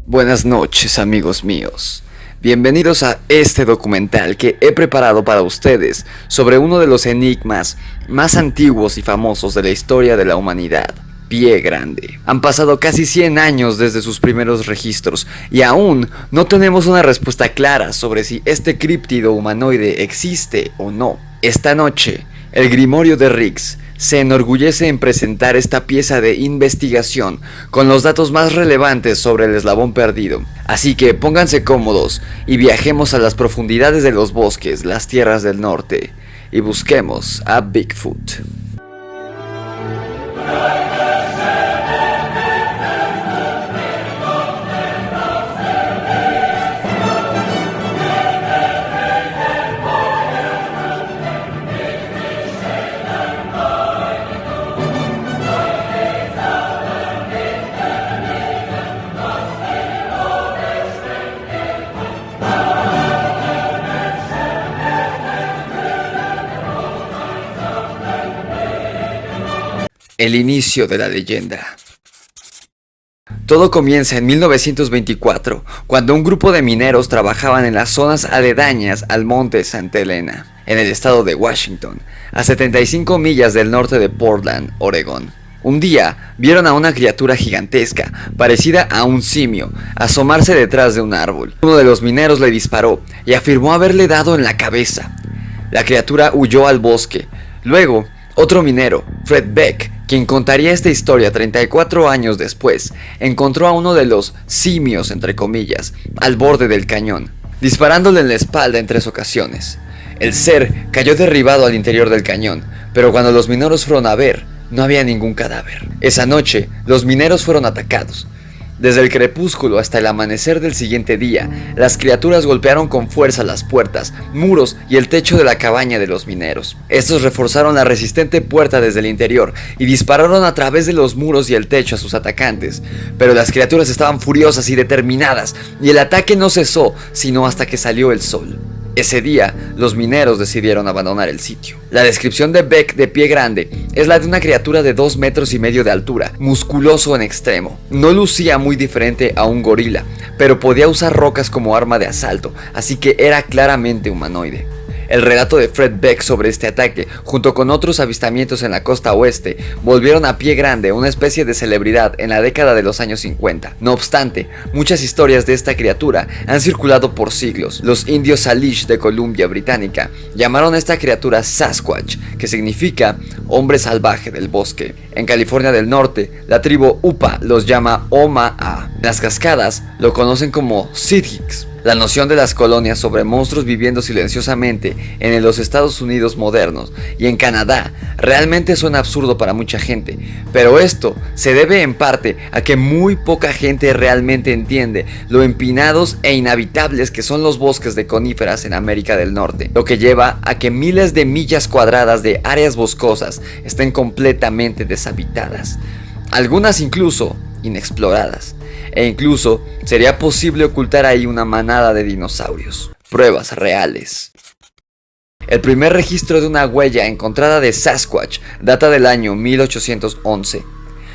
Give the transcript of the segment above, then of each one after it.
Buenas noches, amigos míos. Bienvenidos a este documental que he preparado para ustedes sobre uno de los enigmas más antiguos y famosos de la historia de la humanidad, Pie Grande. Han pasado casi 100 años desde sus primeros registros y aún no tenemos una respuesta clara sobre si este críptido humanoide existe o no. Esta noche, el Grimorio de Riggs se enorgullece en presentar esta pieza de investigación con los datos más relevantes sobre el eslabón perdido. Así que pónganse cómodos y viajemos a las profundidades de los bosques, las tierras del norte, y busquemos a Bigfoot. El inicio de la leyenda. Todo comienza en 1924, cuando un grupo de mineros trabajaban en las zonas aledañas al monte Santa Elena, en el estado de Washington, a 75 millas del norte de Portland, Oregón. Un día, vieron a una criatura gigantesca, parecida a un simio, asomarse detrás de un árbol. Uno de los mineros le disparó y afirmó haberle dado en la cabeza. La criatura huyó al bosque. Luego, otro minero, Fred Beck, quien contaría esta historia 34 años después, encontró a uno de los simios, entre comillas, al borde del cañón, disparándole en la espalda en 3 ocasiones. El ser cayó derribado al interior del cañón, pero cuando los mineros fueron a ver, no había ningún cadáver. Esa noche, los mineros fueron atacados. Desde el crepúsculo hasta el amanecer del siguiente día, las criaturas golpearon con fuerza las puertas, muros y el techo de la cabaña de los mineros. Estos reforzaron la resistente puerta desde el interior y dispararon a través de los muros y el techo a sus atacantes. Pero las criaturas estaban furiosas y determinadas, y el ataque no cesó sino hasta que salió el sol. Ese día, los mineros decidieron abandonar el sitio. La descripción de Beck de Pie Grande es la de una criatura de 2,5 metros de altura, musculoso en extremo. No lucía muy diferente a un gorila, pero podía usar rocas como arma de asalto, así que era claramente humanoide. El relato de Fred Beck sobre este ataque, junto con otros avistamientos en la costa oeste, volvieron a Pie Grande una especie de celebridad en la década de los años 50. No obstante, muchas historias de esta criatura han circulado por siglos. Los indios Salish de Columbia Británica llamaron a esta criatura Sasquatch, que significa hombre salvaje del bosque. En California del Norte, la tribu Upa los llama Omaha. En las cascadas lo conocen como Sidhix. La noción de las colonias sobre monstruos viviendo silenciosamente en los Estados Unidos modernos y en Canadá realmente suena absurdo para mucha gente, pero esto se debe en parte a que muy poca gente realmente entiende lo empinados e inhabitables que son los bosques de coníferas en América del Norte, lo que lleva a que miles de millas cuadradas de áreas boscosas estén completamente deshabitadas, algunas incluso inexploradas. E incluso sería posible ocultar ahí una manada de dinosaurios. Pruebas reales. El primer registro de una huella encontrada de Sasquatch data del año 1811.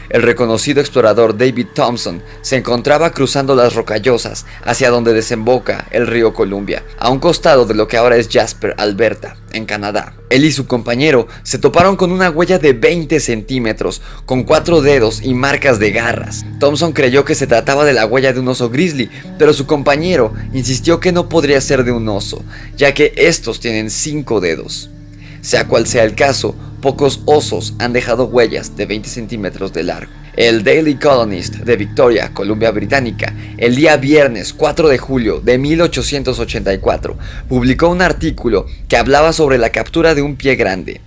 El reconocido explorador David Thompson se encontraba cruzando las rocallosas hacia donde desemboca el río Columbia, a un costado de lo que ahora es Jasper, Alberta, en Canadá. Él y su compañero se toparon con una huella de 20 centímetros, con 4 dedos y marcas de garras. Thompson creyó que se trataba de la huella de un oso grizzly, pero su compañero insistió que no podría ser de un oso, ya que estos tienen 5 dedos. Sea cual sea el caso, pocos osos han dejado huellas de 20 centímetros de largo. El Daily Colonist de Victoria, Columbia Británica, el día viernes 4 de julio de 1884, publicó un artículo que hablaba sobre la captura de un pie grande,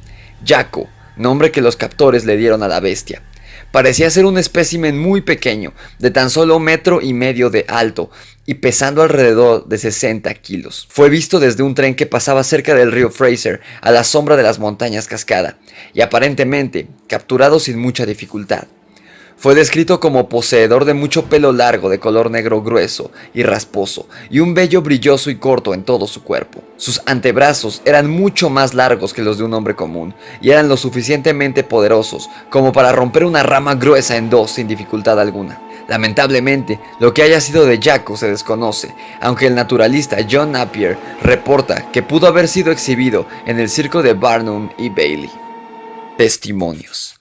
Jaco, nombre que los captores le dieron a la bestia. Parecía ser un espécimen muy pequeño, de tan solo 1,5 metros de alto y pesando alrededor de 60 kilos. Fue visto desde un tren que pasaba cerca del río Fraser, a la sombra de las montañas Cascada, y aparentemente capturado sin mucha dificultad. Fue descrito como poseedor de mucho pelo largo de color negro grueso y rasposo, y un vello brilloso y corto en todo su cuerpo. Sus antebrazos eran mucho más largos que los de un hombre común, y eran lo suficientemente poderosos como para romper una rama gruesa en dos sin dificultad alguna. Lamentablemente, lo que haya sido de Jacko se desconoce, aunque el naturalista John Napier reporta que pudo haber sido exhibido en el circo de Barnum y Bailey. Testimonios.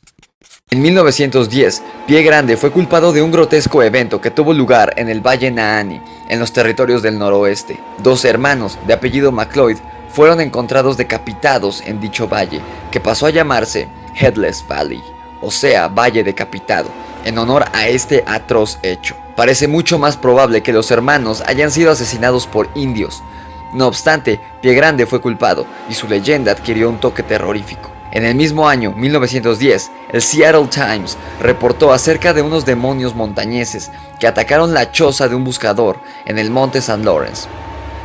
En 1910, Pie Grande fue culpado de un grotesco evento que tuvo lugar en el Valle Nahanni, en los territorios del noroeste. Dos hermanos, de apellido McLeod, fueron encontrados decapitados en dicho valle, que pasó a llamarse Headless Valley, o sea, Valle Decapitado, en honor a este atroz hecho. Parece mucho más probable que los hermanos hayan sido asesinados por indios. No obstante, Pie Grande fue culpado, y su leyenda adquirió un toque terrorífico. En el mismo año, 1910, el Seattle Times reportó acerca de unos demonios montañeses que atacaron la choza de un buscador en el monte St. Lawrence.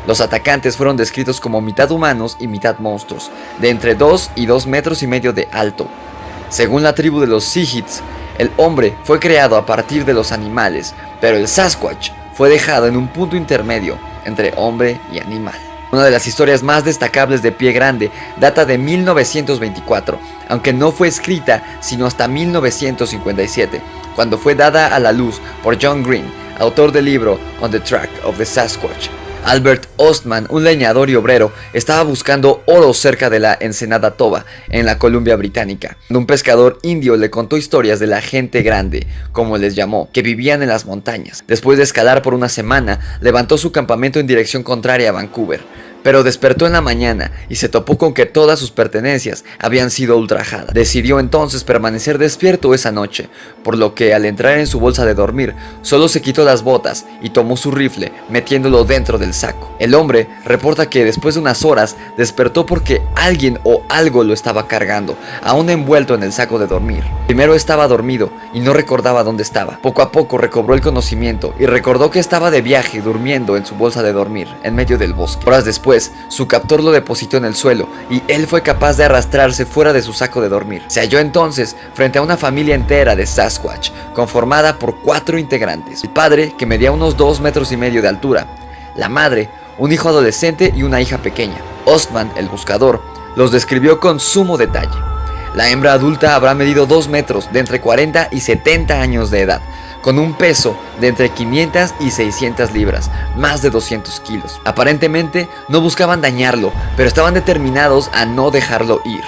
Los atacantes fueron descritos como mitad humanos y mitad monstruos, de entre 2 y 2 metros y medio de alto. Según la tribu de los Sihits, el hombre fue creado a partir de los animales, pero el Sasquatch fue dejado en un punto intermedio entre hombre y animal. Una de las historias más destacables de Pie Grande data de 1924, aunque no fue escrita sino hasta 1957, cuando fue dada a la luz por John Green, autor del libro On the Track of the Sasquatch. Albert Ostman, un leñador y obrero, estaba buscando oro cerca de la ensenada Toba, en la Columbia Británica. Un pescador indio le contó historias de la gente grande, como les llamó, que vivían en las montañas. Después de escalar por una semana, levantó su campamento en dirección contraria a Vancouver. Pero despertó en la mañana y se topó con que todas sus pertenencias habían sido ultrajadas. Decidió entonces permanecer despierto esa noche, por lo que al entrar en su bolsa de dormir, solo se quitó las botas y tomó su rifle, metiéndolo dentro del saco. El hombre reporta que después de unas horas despertó porque alguien o algo lo estaba cargando, aún envuelto en el saco de dormir. Primero estaba dormido y no recordaba dónde estaba. Poco a poco recobró el conocimiento y recordó que estaba de viaje durmiendo en su bolsa de dormir, en medio del bosque. Horas después, su captor lo depositó en el suelo y él fue capaz de arrastrarse fuera de su saco de dormir. Se halló entonces frente a una familia entera de Sasquatch, conformada por 4 integrantes. El padre, que medía unos 2 metros y medio de altura, la madre, un hijo adolescente y una hija pequeña. Ostman, el buscador, los describió con sumo detalle. La hembra adulta habrá medido 2 metros, de entre 40 y 70 años de edad, con un peso de entre 500 y 600 libras, más de 200 kilos. Aparentemente no buscaban dañarlo, pero estaban determinados a no dejarlo ir.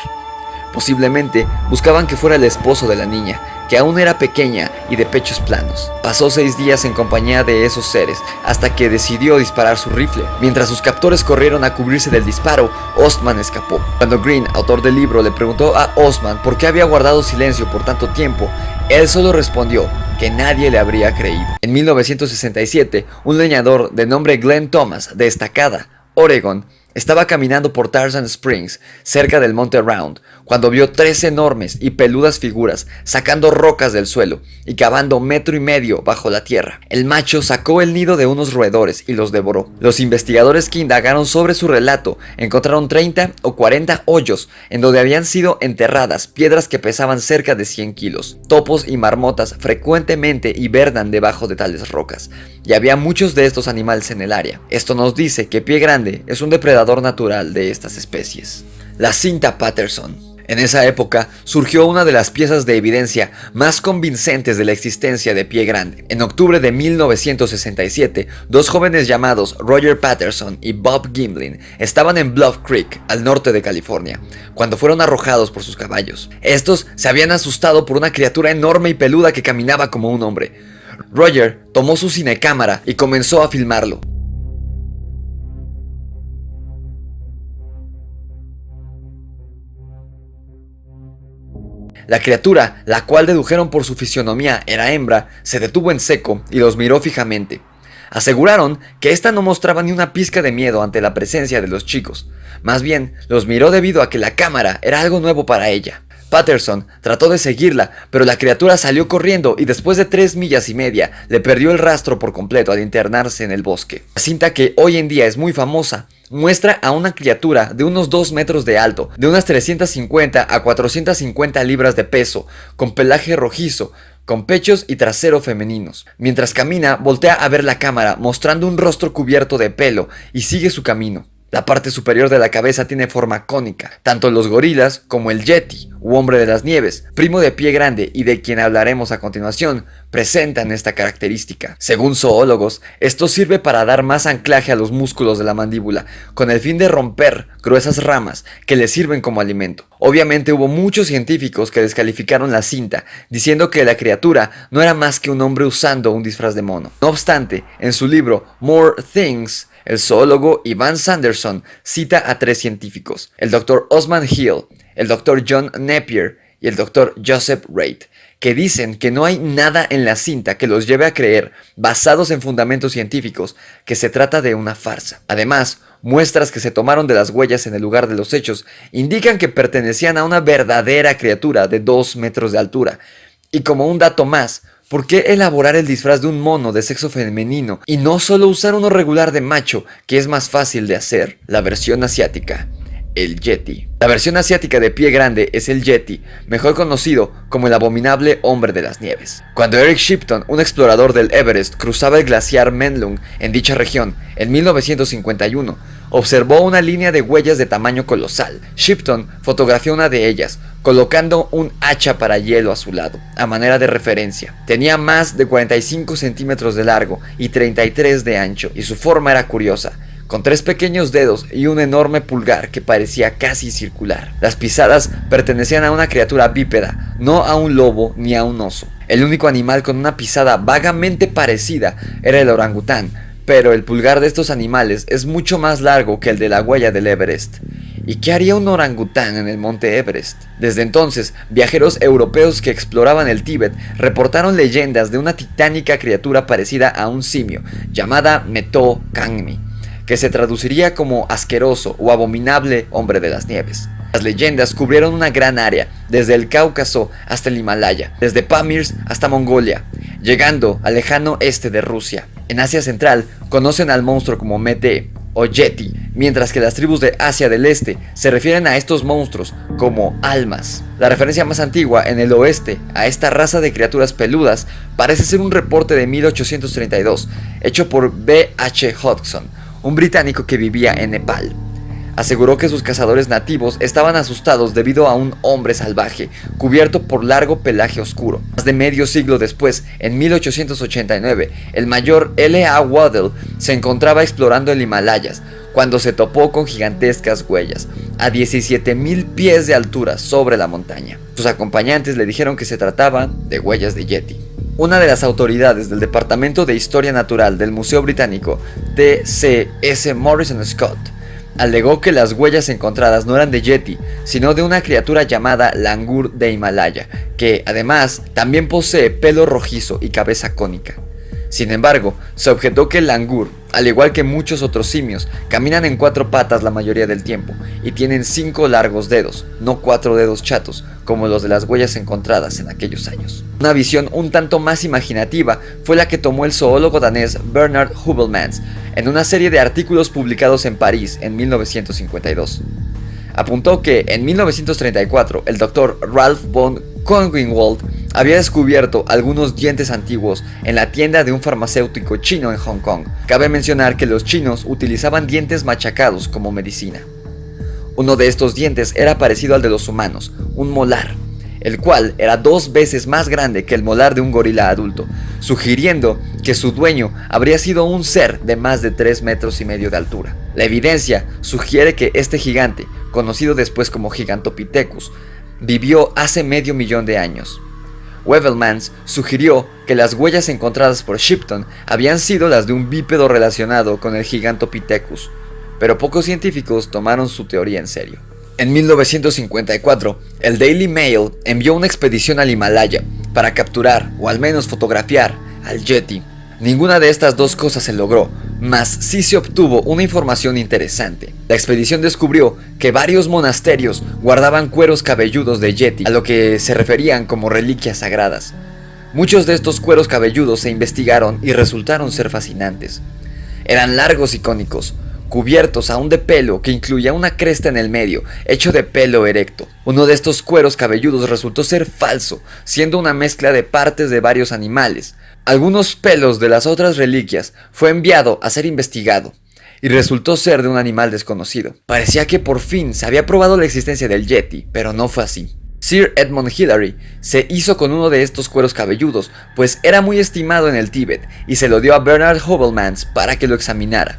Posiblemente buscaban que fuera el esposo de la niña, que aún era pequeña y de pechos planos. Pasó 6 días en compañía de esos seres, hasta que decidió disparar su rifle. Mientras sus captores corrieron a cubrirse del disparo, Ostman escapó. Cuando Green, autor del libro, le preguntó a Ostman por qué había guardado silencio por tanto tiempo, él solo respondió que nadie le habría creído. En 1967, un leñador de nombre Glenn Thomas, de Estacada, Oregon, estaba caminando por Tarzan Springs, cerca del monte Round, cuando vio 3 enormes y peludas figuras sacando rocas del suelo y cavando 1,5 metros bajo la tierra. El macho sacó el nido de unos roedores y los devoró. Los investigadores que indagaron sobre su relato encontraron 30 o 40 hoyos en donde habían sido enterradas piedras que pesaban cerca de 100 kilos. Topos y marmotas frecuentemente hibernan debajo de tales rocas, y había muchos de estos animales en el área. Esto nos dice que Pie Grande es un depredador natural de estas especies. La cinta Patterson. En esa época surgió una de las piezas de evidencia más convincentes de la existencia de Pie Grande. En octubre de 1967, 2 jóvenes llamados Roger Patterson y Bob Gimlin estaban en Bluff Creek, al norte de California, cuando fueron arrojados por sus caballos. Estos se habían asustado por una criatura enorme y peluda que caminaba como un hombre. Roger tomó su cinecámara y comenzó a filmarlo. La criatura, la cual dedujeron por su fisionomía era hembra, se detuvo en seco y los miró fijamente. Aseguraron que ésta no mostraba ni una pizca de miedo ante la presencia de los chicos. Más bien, los miró debido a que la cámara era algo nuevo para ella. Patterson trató de seguirla, pero la criatura salió corriendo y después de 3,5 millas le perdió el rastro por completo al internarse en el bosque. La cinta, que hoy en día es muy famosa, muestra a una criatura de unos 2 metros de alto, de unas 350 a 450 libras de peso, con pelaje rojizo, con pechos y trasero femeninos. Mientras camina, voltea a ver la cámara, mostrando un rostro cubierto de pelo, y sigue su camino. La parte superior de la cabeza tiene forma cónica. Tanto los gorilas como el yeti, u hombre de las nieves, primo de Pie Grande y de quien hablaremos a continuación, presentan esta característica. Según zoólogos, esto sirve para dar más anclaje a los músculos de la mandíbula, con el fin de romper gruesas ramas que le sirven como alimento. Obviamente hubo muchos científicos que descalificaron la cinta, diciendo que la criatura no era más que un hombre usando un disfraz de mono. No obstante, en su libro More Things, el zoólogo Ivan Sanderson cita a 3 científicos, el Dr. Osman Hill, el Dr. John Napier y el Dr. Joseph Reid, que dicen que no hay nada en la cinta que los lleve a creer, basados en fundamentos científicos, que se trata de una farsa. Además, muestras que se tomaron de las huellas en el lugar de los hechos indican que pertenecían a una verdadera criatura de 2 metros de altura. Y como un dato más, ¿por qué elaborar el disfraz de un mono de sexo femenino y no solo usar uno regular de macho, que es más fácil de hacer? La versión asiática, el yeti. La versión asiática de Pie Grande es el yeti, mejor conocido como el abominable hombre de las nieves. Cuando Eric Shipton, un explorador del Everest, cruzaba el glaciar Menlung en dicha región en 1951, observó una línea de huellas de tamaño colosal. Shipton fotografió una de ellas, colocando un hacha para hielo a su lado, a manera de referencia. Tenía más de 45 centímetros de largo y 33 de ancho, y su forma era curiosa, con 3 pequeños dedos y un enorme pulgar que parecía casi circular. Las pisadas pertenecían a una criatura bípeda, no a un lobo ni a un oso. El único animal con una pisada vagamente parecida era el orangután, pero el pulgar de estos animales es mucho más largo que el de la huella del Everest. ¿Y qué haría un orangután en el monte Everest? Desde entonces, viajeros europeos que exploraban el Tíbet reportaron leyendas de una titánica criatura parecida a un simio, llamada Meto Kangmi, que se traduciría como asqueroso o abominable hombre de las nieves. Las leyendas cubrieron una gran área, desde el Cáucaso hasta el Himalaya, desde Pamir hasta Mongolia, llegando al lejano este de Rusia. En Asia Central conocen al monstruo como Mete o Yeti, mientras que las tribus de Asia del Este se refieren a estos monstruos como almas. La referencia más antigua en el oeste a esta raza de criaturas peludas parece ser un reporte de 1832, hecho por B.H. Hodgson, un británico que vivía en Nepal. Aseguró que sus cazadores nativos estaban asustados debido a un hombre salvaje, cubierto por largo pelaje oscuro. Más de medio siglo después, en 1889, el mayor L.A. Waddell se encontraba explorando el Himalayas, cuando se topó con gigantescas huellas, a 17,000 pies de altura sobre la montaña. Sus acompañantes le dijeron que se trataba de huellas de Yeti. Una de las autoridades del Departamento de Historia Natural del Museo Británico, T.C.S. Morrison Scott, alegó que las huellas encontradas no eran de Yeti, sino de una criatura llamada langur de Himalaya, que además también posee pelo rojizo y cabeza cónica. Sin embargo, se objetó que el langur, al igual que muchos otros simios, caminan en 4 patas la mayoría del tiempo y tienen 5 largos dedos, no 4 dedos chatos, como los de las huellas encontradas en aquellos años. Una visión un tanto más imaginativa fue la que tomó el zoólogo danés Bernard Hubelmans en una serie de artículos publicados en París en 1952. Apuntó que en 1934 el Dr. Ralph von Kohnigwald había descubierto algunos dientes antiguos en la tienda de un farmacéutico chino en Hong Kong. Cabe mencionar que los chinos utilizaban dientes machacados como medicina. Uno de estos dientes era parecido al de los humanos, un molar, el cual era 2 veces más grande que el molar de un gorila adulto, sugiriendo que su dueño habría sido un ser de más de 3,5 metros de altura. La evidencia sugiere que este gigante, conocido después como Gigantopithecus, vivió hace medio millón de años. Hubelmans sugirió que las huellas encontradas por Shipton habían sido las de un bípedo relacionado con el Gigantopithecus, pero pocos científicos tomaron su teoría en serio. En 1954, el Daily Mail envió una expedición al Himalaya para capturar, o al menos fotografiar, al Yeti. Ninguna de estas 2 cosas se logró, mas sí se obtuvo una información interesante. La expedición descubrió que varios monasterios guardaban cueros cabelludos de Yeti, a lo que se referían como reliquias sagradas. Muchos de estos cueros cabelludos se investigaron y resultaron ser fascinantes. Eran largos y cónicos, cubiertos aún de pelo que incluía una cresta en el medio, hecho de pelo erecto. Uno de estos cueros cabelludos resultó ser falso, siendo una mezcla de partes de varios animales. Algunos pelos de las otras reliquias fue enviado a ser investigado, y resultó ser de un animal desconocido. Parecía que por fin se había probado la existencia del Yeti, pero no fue así. Sir Edmund Hillary se hizo con uno de estos cueros cabelludos, pues era muy estimado en el Tíbet, y se lo dio a Bernard Heuvelmans para que lo examinara.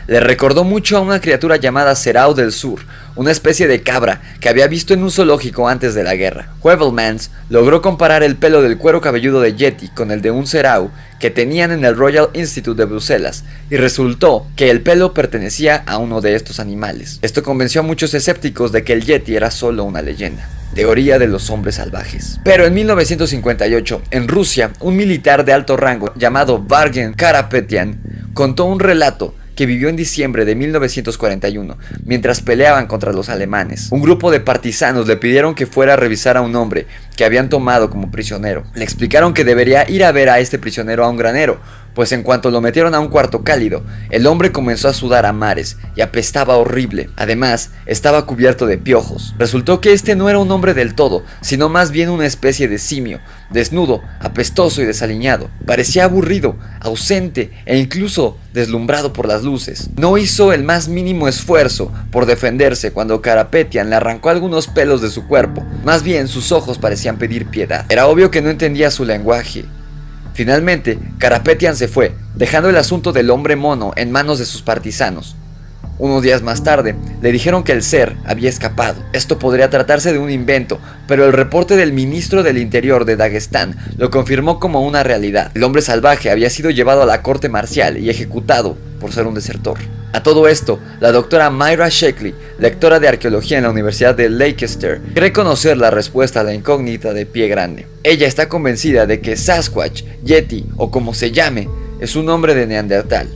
Le recordó mucho a una criatura llamada Cerau del Sur, una especie de cabra que había visto en un zoológico antes de la guerra. Heuvelmans logró comparar el pelo del cuero cabelludo de Yeti con el de un Cerau que tenían en el Royal Institute de Bruselas, y resultó que el pelo pertenecía a uno de estos animales. Esto convenció a muchos escépticos de que el Yeti era solo una leyenda. Teoría de los hombres salvajes. Pero en 1958, en Rusia, un militar de alto rango llamado Vargen Karapetyan contó un relato que vivió en diciembre de 1941, mientras peleaban contra los alemanes. Un grupo de partisanos le pidieron que fuera a revisar a un hombre que habían tomado como prisionero. Le explicaron que debería ir a ver a este prisionero a un granero, pues en cuanto lo metieron a un cuarto cálido, el hombre comenzó a sudar a mares y apestaba horrible. Además, estaba cubierto de piojos. Resultó que este no era un hombre del todo, sino más bien una especie de simio, desnudo, apestoso y desaliñado. Parecía aburrido, ausente e incluso deslumbrado por las luces. No hizo el más mínimo esfuerzo por defenderse cuando Karapetyan le arrancó algunos pelos de su cuerpo. Más bien, sus ojos parecían pedir piedad. Era obvio que no entendía su lenguaje. Finalmente, Karapetyan se fue, dejando el asunto del hombre mono en manos de sus partisanos. Unos días más tarde, le dijeron que el ser había escapado. Esto podría tratarse de un invento, pero el reporte del ministro del Interior de Dagestán lo confirmó como una realidad. El hombre salvaje había sido llevado a la corte marcial y ejecutado por ser un desertor. A todo esto, la doctora Myra Sheckley, lectora de arqueología en la Universidad de Leicester, cree conocer la respuesta a la incógnita de Pie Grande. Ella está convencida de que Sasquatch, Yeti o como se llame, es un hombre de Neandertal.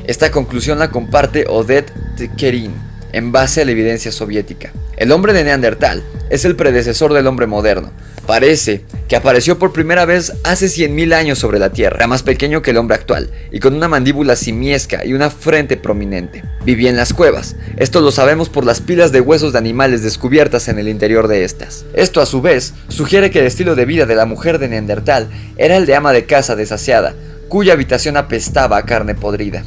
Esta conclusión la comparte Odette Kerin, en base a la evidencia soviética. El hombre de Neandertal es el predecesor del hombre moderno. Parece que apareció por primera vez hace 100.000 años sobre la Tierra. Era más pequeño que el hombre actual y con una mandíbula simiesca y una frente prominente. Vivía en las cuevas. Esto lo sabemos por las pilas de huesos de animales descubiertas en el interior de estas. Esto a su vez sugiere que el estilo de vida de la mujer de Neandertal era el de ama de casa desasiada, cuya habitación apestaba a carne podrida.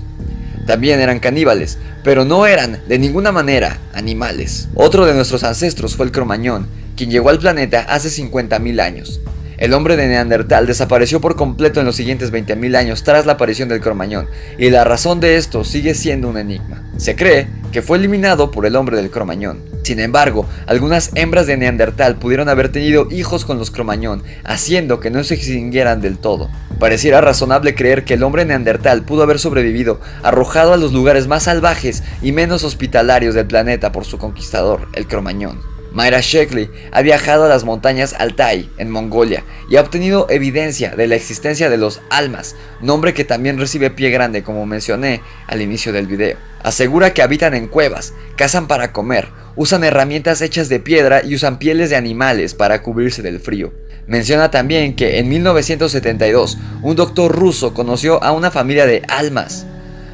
También eran caníbales, pero no eran de ninguna manera animales. Otro de nuestros ancestros fue el Cromañón, quien llegó al planeta hace 50.000 años. El hombre de Neandertal desapareció por completo en los siguientes 20.000 años tras la aparición del Cromañón, y la razón de esto sigue siendo un enigma. Se cree que fue eliminado por el hombre del Cromañón. Sin embargo, algunas hembras de Neandertal pudieron haber tenido hijos con los Cromañón, haciendo que no se extinguieran del todo. Pareciera razonable creer que el hombre neandertal pudo haber sobrevivido, arrojado a los lugares más salvajes y menos hospitalarios del planeta por su conquistador, el Cromañón. Myra Sheckley ha viajado a las montañas Altai, en Mongolia, y ha obtenido evidencia de la existencia de los almas, nombre que también recibe Pie Grande, como mencioné al inicio del video. Asegura que habitan en cuevas, cazan para comer, usan herramientas hechas de piedra y usan pieles de animales para cubrirse del frío. Menciona también que en 1972 un doctor ruso conoció a una familia de almas.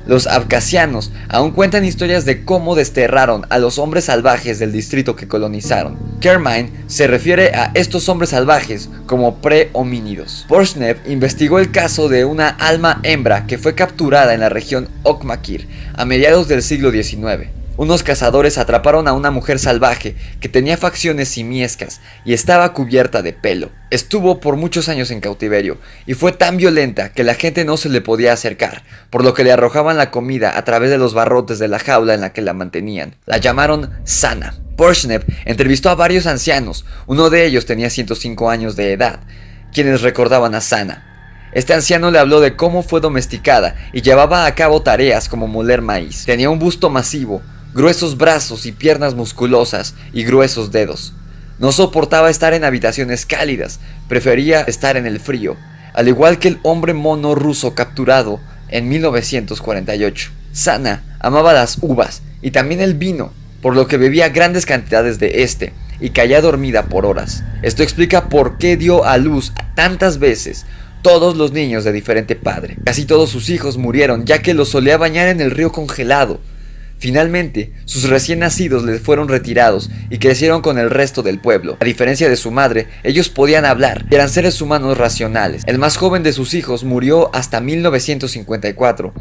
Los abkhasianos aún cuentan historias de cómo desterraron a los hombres salvajes del distrito que colonizaron. Kermine se refiere a estos hombres salvajes como pre-homínidos. Porshnev investigó el caso de una alma hembra que fue capturada en la región Okmakir a mediados del siglo XIX. Unos cazadores atraparon a una mujer salvaje que tenía facciones simiescas y estaba cubierta de pelo. Estuvo por muchos años en cautiverio y fue tan violenta que la gente no se le podía acercar, por lo que le arrojaban la comida a través de los barrotes de la jaula en la que la mantenían. La llamaron Sana. Porshnev entrevistó a varios ancianos, uno de ellos tenía 105 años de edad, quienes recordaban a Sana. Este anciano le habló de cómo fue domesticada y llevaba a cabo tareas como moler maíz. Tenía un busto masivo, gruesos brazos y piernas musculosas y gruesos dedos. No soportaba estar en habitaciones cálidas, prefería estar en el frío, al igual que el hombre mono ruso capturado en 1948. Sana amaba las uvas y también el vino, por lo que bebía grandes cantidades de este y caía dormida por horas. Esto explica por qué dio a luz tantas veces todos los niños de diferente padre. Casi todos sus hijos murieron ya que los solía bañar en el río congelado. Finalmente, sus recién nacidos les fueron retirados y crecieron con el resto del pueblo. A diferencia de su madre, ellos podían hablar y eran seres humanos racionales. El más joven de sus hijos murió hasta 1954,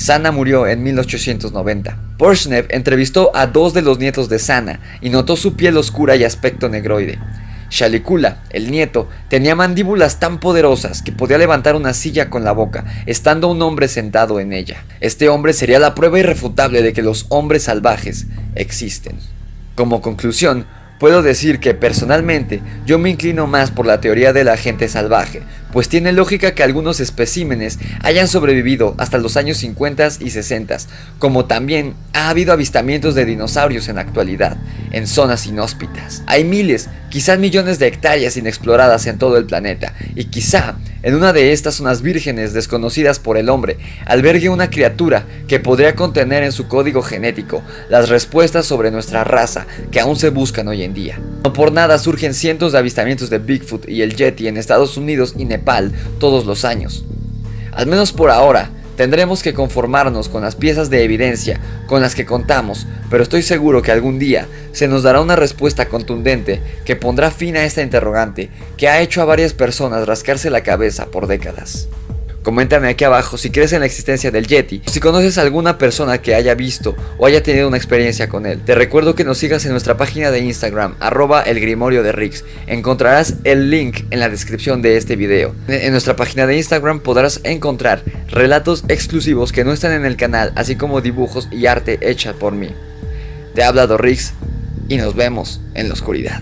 Sana murió en 1890. Porshnev entrevistó a 2 de los nietos de Sana y notó su piel oscura y aspecto negroide. Shalikula, el nieto, tenía mandíbulas tan poderosas que podía levantar una silla con la boca, estando un hombre sentado en ella. Este hombre sería la prueba irrefutable de que los hombres salvajes existen. Como conclusión, puedo decir que personalmente yo me inclino más por la teoría del agente salvaje, pues tiene lógica que algunos especímenes hayan sobrevivido hasta los años 50 y 60, como también ha habido avistamientos de dinosaurios en la actualidad, en zonas inhóspitas. Hay miles, quizás millones de hectáreas inexploradas en todo el planeta, y quizá en una de estas zonas vírgenes desconocidas por el hombre albergue una criatura que podría contener en su código genético las respuestas sobre nuestra raza que aún se buscan hoy en día. No por nada surgen cientos de avistamientos de Bigfoot y el Yeti en Estados Unidos y Nepal todos los años. Al menos por ahora, tendremos que conformarnos con las piezas de evidencia con las que contamos, pero estoy seguro que algún día se nos dará una respuesta contundente que pondrá fin a esta interrogante que ha hecho a varias personas rascarse la cabeza por décadas. Coméntame aquí abajo si crees en la existencia del Yeti, o si conoces a alguna persona que haya visto o haya tenido una experiencia con él. Te recuerdo que nos sigas en nuestra página de Instagram, @elgrimorio_de_Rix. Encontrarás el link en la descripción de este video. En nuestra página de Instagram podrás encontrar relatos exclusivos que no están en el canal, así como dibujos y arte hecha por mí. Te ha hablado Rix y nos vemos en la oscuridad.